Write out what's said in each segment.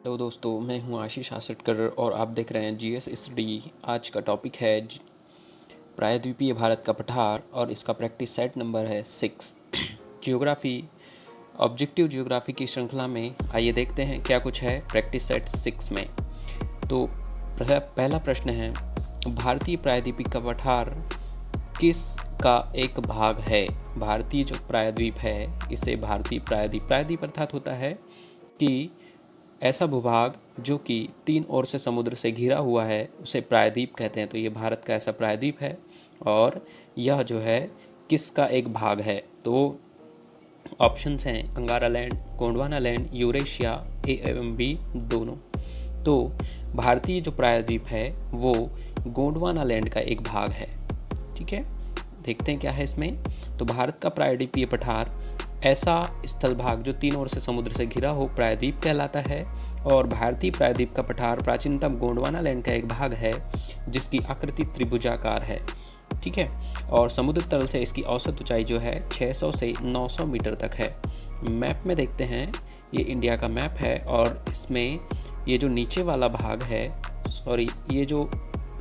Hello दोस्तों, मैं हूं आशीष आसटकर और आप देख रहे हैं जीएस स्टडी। आज का टॉपिक है प्रायद्वीपीय भारत का पठार और इसका प्रैक्टिस सेट नंबर है 6। जियोग्राफी, ऑब्जेक्टिव जियोग्राफी की श्रृंखला में आइए देखते हैं क्या कुछ है प्रैक्टिस सेट 6 में। तो पहला प्रश्न है, भारतीय प्रायद्वीपीय का पठार किस का एक भाग है। भारतीय जो प्रायद्वीप है इसे भारतीय प्रायद्वीप अर्थात होता है कि ऐसा भूभाग जो कि तीन ओर से समुद्र से घिरा हुआ है उसे प्रायद्वीप कहते हैं। तो ये भारत का ऐसा प्रायद्वीप है और यह जो है किसका एक भाग है। तो ऑप्शंस हैं Angara land, Gondwana land, Eurasia, A एवं बी दोनों। तो भारतीय जो प्रायद्वीप है वो गोंडवाना लैंड का एक भाग है। ठीक है, देखते हैं क्या है इसमें। तो भारत का प्रायद्वीपीय पठार ऐसा स्थल भाग जो तीन ओर से समुद्र से घिरा हो प्रायद्वीप कहलाता है। और भारतीय प्रायद्वीप का पठार प्राचीनतम गोंडवाना लैंड का एक भाग है जिसकी आकृति त्रिभुजाकार है। ठीक है, और समुद्र तल से इसकी औसत ऊंचाई जो है 600 से 900 मीटर तक है। मैप में देखते हैं, ये इंडिया का मैप है और इसमें ये जो नीचे वाला भाग है, ये जो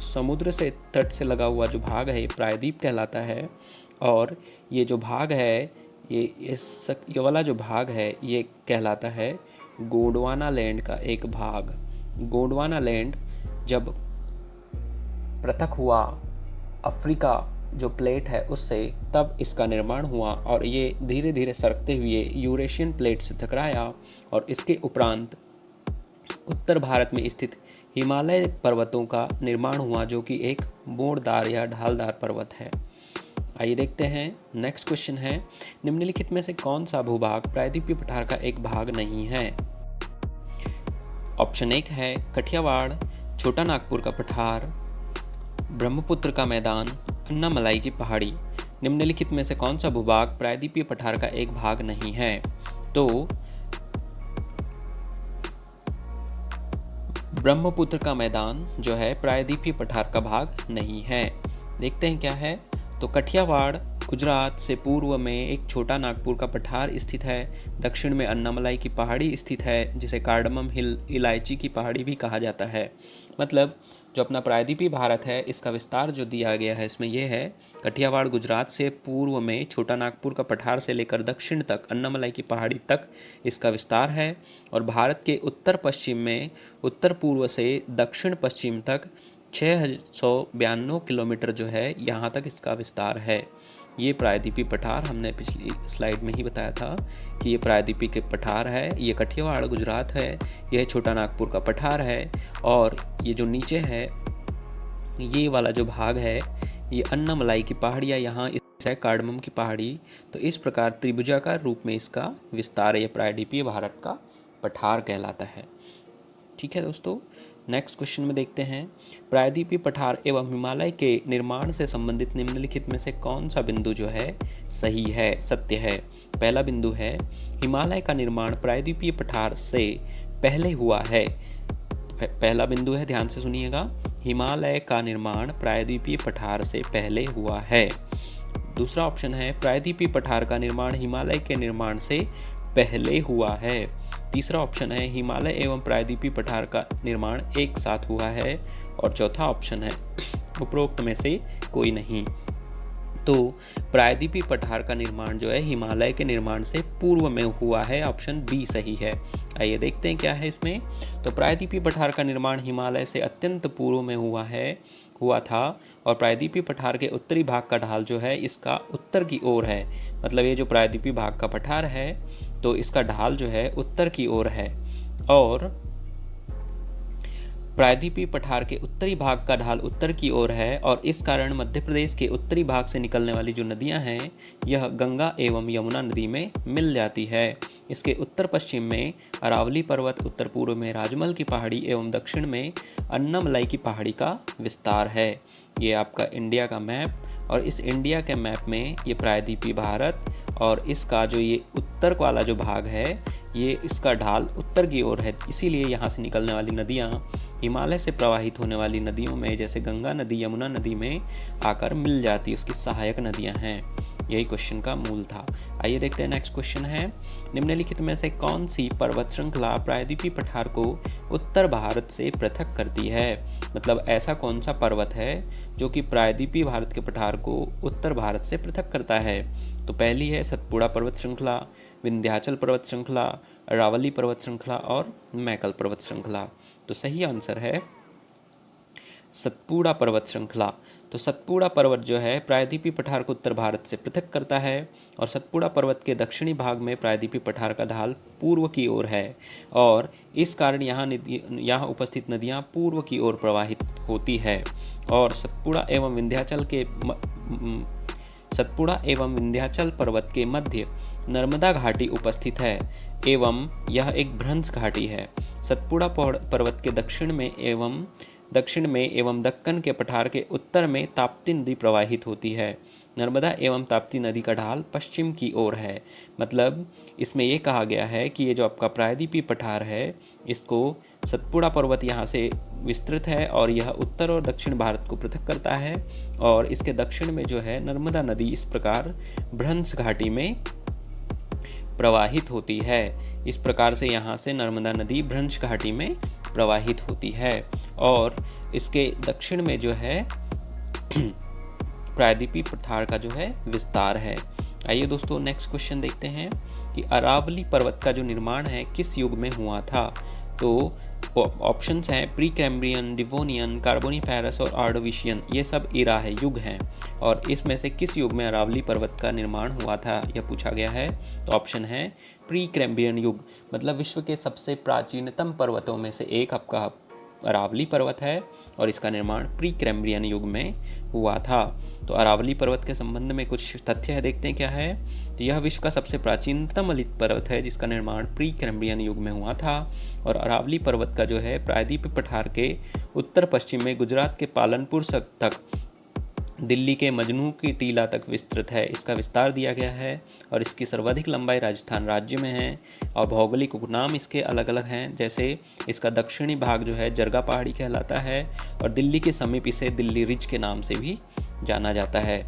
समुद्र से तट से लगा हुआ जो भाग है ये प्रायद्वीप कहलाता है। और ये जो भाग है ये वाला जो भाग है ये कहलाता है गोंडवाना लैंड का एक भाग। गोंडवाना लैंड जब पृथक हुआ अफ्रीका जो प्लेट है उससे, तब इसका निर्माण हुआ और ये धीरे धीरे सरकते हुए यूरेशियन प्लेट से टकराया और इसके उपरांत उत्तर भारत में स्थित हिमालय पर्वतों का निर्माण हुआ जो कि एक मोड़दार या ढालदार पर्वत है। आइए देखते हैं, नेक्स्ट क्वेश्चन है, निम्नलिखित में से कौन सा भूभाग प्रायद्वीपीय पठार का एक भाग नहीं है। ऑप्शन 1 है कठियावाड़, छोटा नागपुर का पठार, ब्रह्मपुत्र का मैदान, अन्नामलाई की पहाड़ी। निम्नलिखित में से कौन सा भूभाग प्रायद्वीपीय पठार का एक भाग नहीं है। तो ब्रह्मपुत्र का मैदान जो है प्रायद्वीपीय पठार का भाग नहीं है। देखते हैं क्या है। तो कठियावाड़ गुजरात से पूर्व में एक छोटा नागपुर का पठार स्थित है। दक्षिण में अन्नामलाई की पहाड़ी स्थित है जिसे कार्डमम हिल इलायची की पहाड़ी भी कहा जाता है। मतलब जो अपना प्रायद्वीपीय भारत है इसका विस्तार जो दिया गया है इसमें यह है, कठियावाड़ गुजरात से पूर्व में छोटा नागपुर का पठार से लेकर दक्षिण तक अन्नामलाई की पहाड़ी तक इसका विस्तार है। और भारत के उत्तर पश्चिम में उत्तर पूर्व से दक्षिण पश्चिम तक 692 किलोमीटर जो है यहाँ तक इसका विस्तार है। ये प्रायद्वीपीय पठार हमने पिछली स्लाइड में ही बताया था कि ये प्रायद्वीपीय के पठार है। ये कठियावाड़ गुजरात है, यह छोटा नागपुर का पठार है और ये जो नीचे है ये वाला जो भाग है ये अन्नामलाई की पहाड़ियाँ, यहाँ इस है कार्डमम की पहाड़ी। तो इस प्रकार त्रिभुजाकार रूप में इसका विस्तार ये प्रायद्वीपीय भारत का पठार कहलाता है। ठीक है दोस्तों, नेक्स्ट क्वेश्चन में देखते हैं, प्रायद्वीपीय पठार एवं हिमालय के निर्माण से संबंधित निम्नलिखित में से कौन सा बिंदु जो है सही है, सत्य है। पहला बिंदु है, हिमालय का निर्माण प्रायद्वीपीय पठार से पहले हुआ है। पहला बिंदु है, ध्यान से सुनिएगा, हिमालय का निर्माण प्रायद्वीपीय पठार से पहले हुआ है। दूसरा ऑप्शन है, प्रायद्वीपीय पठार का निर्माण हिमालय के निर्माण से पहले हुआ है। तीसरा ऑप्शन है, हिमालय एवं प्रायद्वीपीय पठार का निर्माण एक साथ हुआ है। और चौथा ऑप्शन है, उपरोक्त में से कोई नहीं। तो प्रायद्वीपीय पठार का निर्माण जो है हिमालय के निर्माण से पूर्व में हुआ है, ऑप्शन बी सही है। आइए देखते हैं क्या है इसमें। तो प्रायद्वीपीय पठार का निर्माण हिमालय से अत्यंत पूर्व में हुआ था और प्रायद्वीपीय पठार के उत्तरी भाग का ढाल जो है इसका उत्तर की ओर है। मतलब ये जो प्रायद्वीपीय भाग का पठार है तो इसका ढाल जो है उत्तर की ओर है और प्रायद्वीपीय पठार के उत्तरी भाग का ढाल उत्तर की ओर है और इस कारण मध्य प्रदेश के उत्तरी भाग से निकलने वाली जो नदियां हैं यह गंगा एवं यमुना नदी में मिल जाती है। इसके उत्तर पश्चिम में अरावली पर्वत, उत्तर पूर्व में राजमल की पहाड़ी एवं दक्षिण में अन्नामलाई की पहाड़ी का विस्तार है। ये आपका इंडिया का मैप और इस इंडिया के मैप में ये प्रायद्वीपीय भारत और इसका जो ये उत्तर वाला जो भाग है ये इसका ढाल उत्तर की ओर है। इसीलिए यहाँ से निकलने वाली नदियाँ हिमालय से प्रवाहित होने वाली नदियों में जैसे गंगा नदी, यमुना नदी में आकर मिल जाती, उसकी सहायक नदियाँ हैं। यही क्वेश्चन का मूल था। आइए देखते हैं नेक्स्ट क्वेश्चन है, निम्नलिखित में से कौन सी पर्वत श्रृंखला प्रायद्वीपीय पठार को उत्तर भारत से पृथक करती है। मतलब ऐसा कौन सा पर्वत है जो कि प्रायद्वीपीय भारत के पठार को उत्तर भारत से पृथक करता है। तो पहली है सतपुड़ा पर्वत श्रृंखला, विंध्याचल पर्वत श्रृंखला, अरावली पर्वत श्रृंखला और मैकल पर्वत श्रृंखला। तो सही आंसर है सतपुड़ा पर्वत श्रृंखला। तो सतपुड़ा पर्वत जो है प्रायद्वीपीय पठार को उत्तर भारत से पृथक करता है और सतपुड़ा पर्वत के दक्षिणी भाग में प्रायद्वीपीय पठार का ढाल पूर्व की ओर है और इस कारण यहाँ उपस्थित नदियाँ पूर्व की ओर प्रवाहित होती है। और सतपुड़ा एवं विंध्याचल पर्वत के मध्य नर्मदा घाटी उपस्थित है एवं यह एक भ्रंश घाटी है। सतपुड़ा पर्वत के दक्षिण में एवं दक्कन के पठार के उत्तर में ताप्ती नदी प्रवाहित होती है। नर्मदा एवं ताप्ती नदी का ढाल पश्चिम की ओर है। मतलब इसमें यह कहा गया है कि ये जो आपका प्रायद्वीपीय पठार है इसको सतपुड़ा पर्वत यहाँ से विस्तृत है और यह उत्तर और दक्षिण भारत को पृथक करता है और इसके दक्षिण में जो है नर्मदा नदी इस प्रकार भ्रंश घाटी में प्रवाहित होती है। इस प्रकार से यहाँ से नर्मदा नदी भ्रंश घाटी में प्रवाहित होती है और इसके दक्षिण में जो है प्रायद्वीपीय पठार का जो है विस्तार है। आइए दोस्तों नेक्स्ट क्वेश्चन देखते हैं कि अरावली पर्वत का जो निर्माण है किस युग में हुआ था। तो ऑप्शंस हैं प्री कैम्ब्रियन, डिवोनियन, कार्बोनिफेरस और ऑर्डोविशियन। ये सब इरा है, युग हैं और इसमें से किस युग में अरावली पर्वत का निर्माण हुआ था यह पूछा गया है। तो ऑप्शन है प्री कैम्ब्रियन युग, मतलब विश्व के सबसे प्राचीनतम पर्वतों में से एक आपका अरावली पर्वत है और इसका निर्माण प्री कैम्ब्रियन युग में हुआ था। तो अरावली पर्वत के संबंध में कुछ तथ्य है, देखते हैं क्या है। तो यह विश्व का सबसे प्राचीनतम लित पर्वत है जिसका निर्माण प्री कैम्ब्रियन युग में हुआ था और अरावली पर्वत का जो है प्रायद्वीपीय पठार के उत्तर पश्चिम में गुजरात के पालनपुर तक दिल्ली के मजनू की टीला तक विस्तृत है। इसका विस्तार दिया गया है और इसकी सर्वाधिक लंबाई राजस्थान राज्य में है और भौगोलिक उपनाम इसके अलग अलग हैं, जैसे इसका दक्षिणी भाग जो है जरगा पहाड़ी कहलाता है और दिल्ली के समीप इसे दिल्ली रिज के नाम से भी जाना जाता है।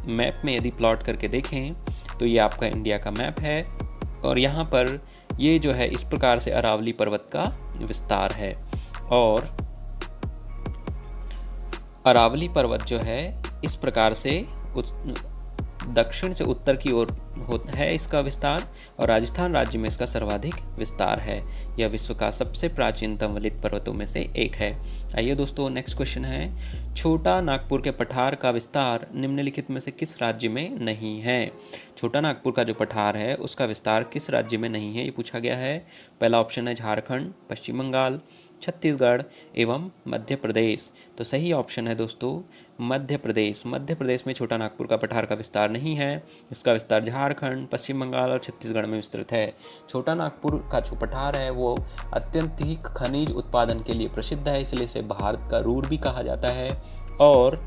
मैप में यदि प्लॉट करके देखें तो ये आपका इंडिया का मैप है और यहाँ पर ये जो है इस प्रकार से अरावली पर्वत का विस्तार है और अरावली पर्वत जो है इस प्रकार से दक्षिण से उत्तर की ओर होता है इसका विस्तार और राजस्थान राज्य में इसका सर्वाधिक विस्तार है। यह विश्व का सबसे प्राचीनतम वलित पर्वतों में से एक है। आइए दोस्तों नेक्स्ट क्वेश्चन है, छोटा नागपुर के पठार का विस्तार निम्नलिखित में से किस राज्य में नहीं है। छोटा नागपुर का जो पठार है उसका विस्तार किस राज्य में नहीं है ये पूछा गया है। पहला ऑप्शन है झारखंड, पश्चिम बंगाल, छत्तीसगढ़ एवं मध्य प्रदेश। तो सही ऑप्शन है दोस्तों मध्य प्रदेश। मध्य प्रदेश में छोटा नागपुर का पठार का विस्तार नहीं है, इसका विस्तार झारखंड, पश्चिम बंगाल और छत्तीसगढ़ में विस्तृत है। छोटा नागपुर का जो पठार है वो अत्यंत खनिज उत्पादन के लिए प्रसिद्ध है, इसलिए इसे भारत का रूर भी कहा जाता है। और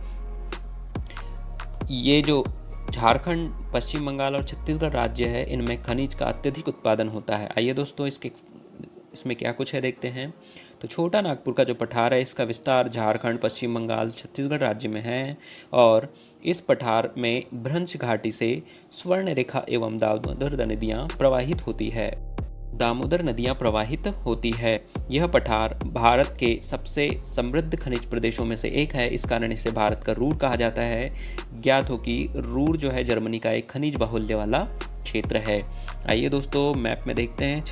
ये जो झारखंड, पश्चिम बंगाल और छत्तीसगढ़ राज्य है इनमें खनिज का अत्यधिक उत्पादन होता है। आइए दोस्तों इसमें क्या कुछ है देखते हैं। तो छोटा नागपुर का जो पठार है इसका विस्तार झारखंड, पश्चिम बंगाल, छत्तीसगढ़ राज्य में है और इस पठार में भ्रंश घाटी से स्वर्ण रेखा एवं दामोदर नदियाँ प्रवाहित होती है। यह पठार भारत के सबसे समृद्ध खनिज प्रदेशों में से एक है, इस कारण इसे भारत का रूर कहा जाता है। ज्ञात हो कि रूर जो है जर्मनी का एक खनिज बाहुल्य वाला क्षेत्र है। आइए दोस्तों मैप में देखते हैं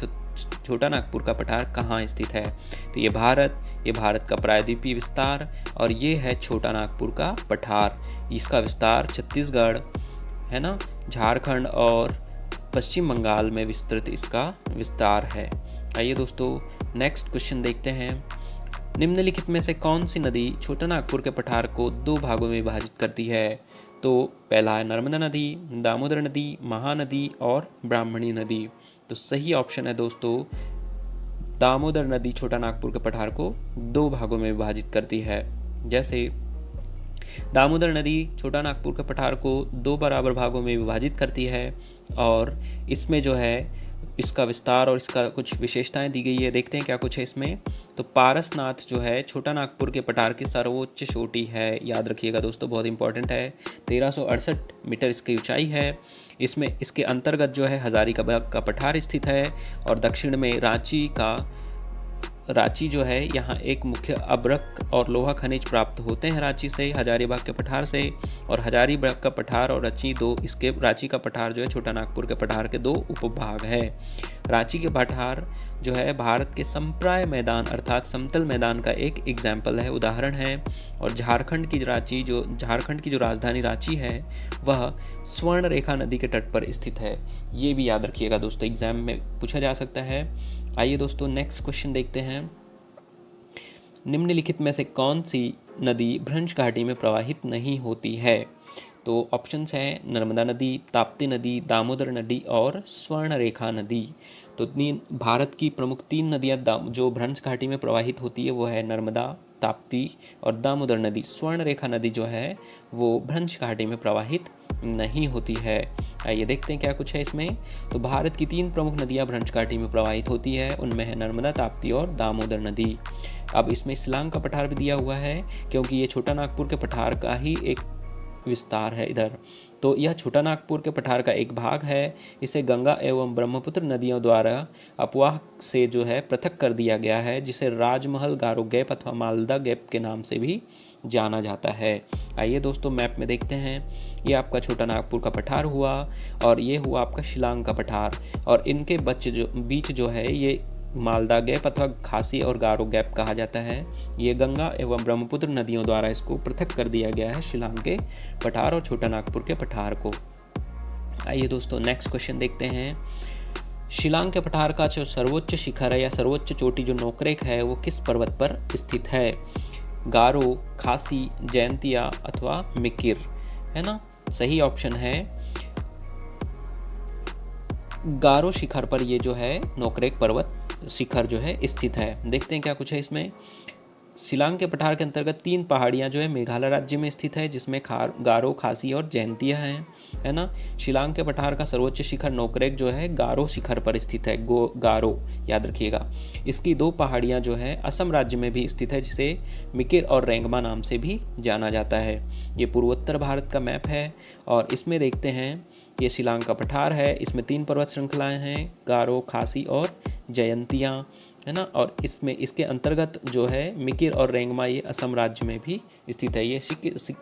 छोटा नागपुर का पठार कहाँ स्थित है। तो ये भारत का प्रायद्वीपीय विस्तार और ये है छोटा नागपुर का पठार। इसका विस्तार छत्तीसगढ़ है ना, झारखंड और पश्चिम बंगाल में विस्तृत इसका विस्तार है। आइए दोस्तों नेक्स्ट क्वेश्चन देखते हैं, निम्नलिखित में से कौन सी नदी छोटा नागपुर के पठार को दो भागों में विभाजित करती है। तो पहला है नर्मदा नदी, दामोदर नदी, महानदी और ब्राह्मणी नदी। तो सही ऑप्शन है दोस्तों दामोदर नदी छोटा नागपुर के पठार को दो भागों में विभाजित करती है। जैसे दामोदर नदी छोटा नागपुर के पठार को दो बराबर भागों में विभाजित करती है और इसमें जो है इसका विस्तार और इसका कुछ विशेषताएं दी गई है। देखते हैं क्या कुछ है इसमें। तो पारसनाथ जो है छोटा नागपुर के पठार की सर्वोच्च चोटी है, याद रखिएगा दोस्तों, बहुत इंपॉर्टेंट है। 1368 मीटर इसकी ऊंचाई है। इसमें इसके अंतर्गत जो है हजारी का पठार स्थित है और दक्षिण में रांची जो है, यहाँ एक मुख्य अब्रक और लोहा खनिज प्राप्त होते हैं रांची से, हजारीबाग के पठार से। और हजारीबाग का पठार और रांची का पठार जो है छोटा नागपुर के पठार के दो उपभाग है। रांची के पठार जो है भारत के संप्राय मैदान अर्थात समतल मैदान का एक एग्जाम्पल है, उदाहरण है। और झारखंड की जो राजधानी रांची है वह स्वर्ण रेखा नदी के तट पर स्थित है। ये भी याद रखिएगा दोस्तों, एग्जाम में पूछा जा सकता है। आइए दोस्तों नेक्स्ट क्वेश्चन देखते हैं। निम्नलिखित में से कौन सी नदी भ्रंश घाटी में प्रवाहित नहीं होती है? तो ऑप्शंस हैं नर्मदा नदी, ताप्ती नदी, दामोदर नदी और स्वर्ण रेखा नदी। तो भारत की प्रमुख 3 नदियाँ जो भ्रंश घाटी में प्रवाहित होती है वो है नर्मदा, ताप्ती और दामोदर नदी। स्वर्ण रेखा नदी जो है वो भ्रंश घाटी में प्रवाहित नहीं होती है। आइए देखते हैं क्या कुछ है इसमें। तो भारत की 3 प्रमुख नदियां भ्रंश घाटी में प्रवाहित होती है, उनमें है नर्मदा, ताप्ती और दामोदर नदी। अब इसमें शिलांग का पठार भी दिया हुआ है क्योंकि ये छोटा नागपुर के पठार का ही एक विस्तार है इधर। तो यह छोटा नागपुर के पठार का एक भाग है। इसे गंगा एवं ब्रह्मपुत्र नदियों द्वारा अपवाह से जो है पृथक कर दिया गया है, जिसे राजमहल गारो गैप अथवा मालदा गैप के नाम से भी जाना जाता है। आइए दोस्तों मैप में देखते हैं। ये आपका छोटा नागपुर का पठार हुआ और ये हुआ आपका शिलांग का पठार, और इनके बीच जो है ये मालदा गैप अथवा खासी और गारो गैप कहा जाता है। ये गंगा एवं ब्रह्मपुत्र नदियों द्वारा इसको पृथक कर दिया गया है, शिलांग के पठार और छोटा नागपुर के पठार को। आइए दोस्तों नेक्स्ट क्वेश्चन देखते हैं। शिलांग के पठार का जो सर्वोच्च शिखर है या सर्वोच्च चोटी जो नोकरेक है वो किस पर्वत पर स्थित है? गारो, खासी, जयंतिया अथवा मिकिर, है ना। सही ऑप्शन है गारो शिखर पर ये जो है नोकरेक पर्वत शिखर जो है स्थित है। देखते हैं क्या कुछ है इसमें। शिलांग के पठार के अंतर्गत 3 पहाड़ियां जो है मेघालय राज्य में स्थित है, जिसमें गारो, खासी और जयंतिया हैं, है ना। शिलांग के पठार का सर्वोच्च शिखर नोकरेक जो है गारो शिखर पर स्थित है, गारो याद रखिएगा। इसकी 2 पहाड़ियां जो है असम राज्य में भी स्थित है, जिसे मिकिर और रेंगमा नाम से भी जाना जाता है। ये पूर्वोत्तर भारत का मैप है और इसमें देखते हैं ये शिलांग का पठार है। इसमें 3 पर्वत श्रृंखलाएं हैं, गारो, खासी और जयंतिया, है ना। और इसमें इसके अंतर्गत जो है मिकिर और रेंगमा ये असम राज्य में भी स्थित है। ये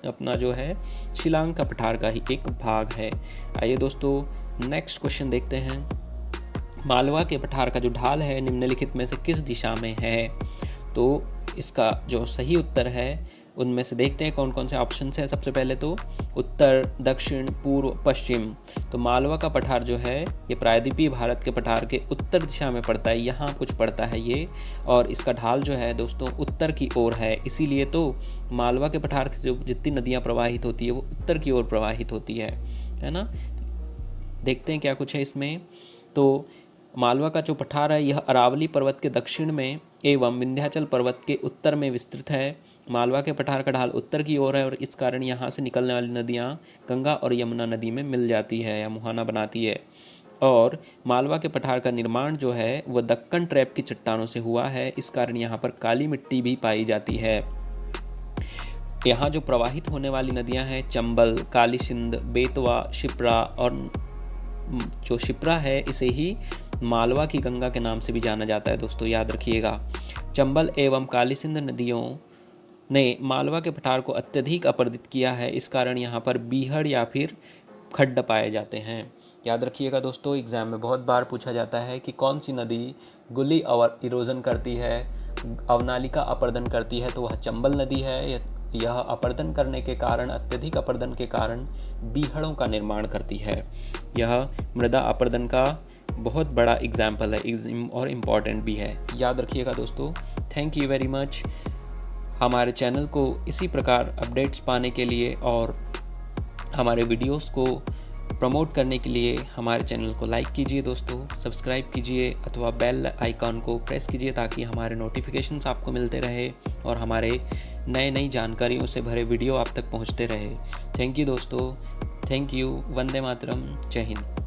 अपना जो है शिलांग का पठार का ही एक भाग है। आइए दोस्तों नेक्स्ट क्वेश्चन देखते हैं। मालवा के पठार का जो ढाल है निम्नलिखित में से किस दिशा में है? तो इसका जो सही उत्तर है उनमें से देखते हैं कौन कौन से ऑप्शन है। सबसे पहले तो उत्तर, दक्षिण, पूर्व, पश्चिम। तो मालवा का पठार जो है ये प्रायद्वीपीय भारत के पठार के उत्तर दिशा में पड़ता है, यहाँ कुछ पड़ता है ये, और इसका ढाल जो है दोस्तों उत्तर की ओर है। इसीलिए तो मालवा के पठार की जो जितनी नदियाँ प्रवाहित होती है वो उत्तर की ओर प्रवाहित होती है ना। देखते हैं क्या कुछ है इसमें। तो मालवा का जो पठार है यह अरावली पर्वत के दक्षिण में एवं विंध्याचल पर्वत के उत्तर में विस्तृत है। मालवा के पठार का ढाल उत्तर की ओर है और इस कारण यहाँ से निकलने वाली नदियाँ गंगा और यमुना नदी में मिल जाती है या मुहाना बनाती है। और मालवा के पठार का निर्माण जो है वह दक्कन ट्रैप की चट्टानों से हुआ है, इस कारण यहाँ पर काली मिट्टी भी पाई जाती है। यहाँ जो प्रवाहित होने वाली नदियाँ हैं चंबल, काली सिंध, बेतवा, शिप्रा, और जो शिप्रा है इसे ही मालवा की गंगा के नाम से भी जाना जाता है दोस्तों, याद रखिएगा। चंबल एवं काली सिंध नदियों ने मालवा के पठार को अत्यधिक अपरदित किया है, इस कारण यहाँ पर बीहड़ या फिर खड्ड पाए जाते हैं। याद रखिएगा दोस्तों, एग्जाम में बहुत बार पूछा जाता है कि कौन सी नदी गुली और इरोजन करती है, अवनालिका अपरदन करती है, तो वह चंबल नदी है। यह अपरदन करने के कारण, अत्यधिक अपरदन के कारण बीहड़ों का निर्माण करती है। यह मृदा अपरदन का बहुत बड़ा एग्जाम्पल है और इम्पॉर्टेंट भी है, याद रखिएगा दोस्तों। Thank you very much. हमारे चैनल को इसी प्रकार अपडेट्स पाने के लिए और हमारे वीडियोस को प्रमोट करने के लिए हमारे चैनल को लाइक कीजिए दोस्तों, सब्सक्राइब कीजिए अथवा बेल आइकॉन को प्रेस कीजिए ताकि हमारे नोटिफिकेशंस आपको मिलते रहे और हमारे नई जानकारियों से भरे वीडियो आप तक पहुंचते रहे। थैंक यू दोस्तों, थैंक यू। वंदे मातरम, जय हिंद।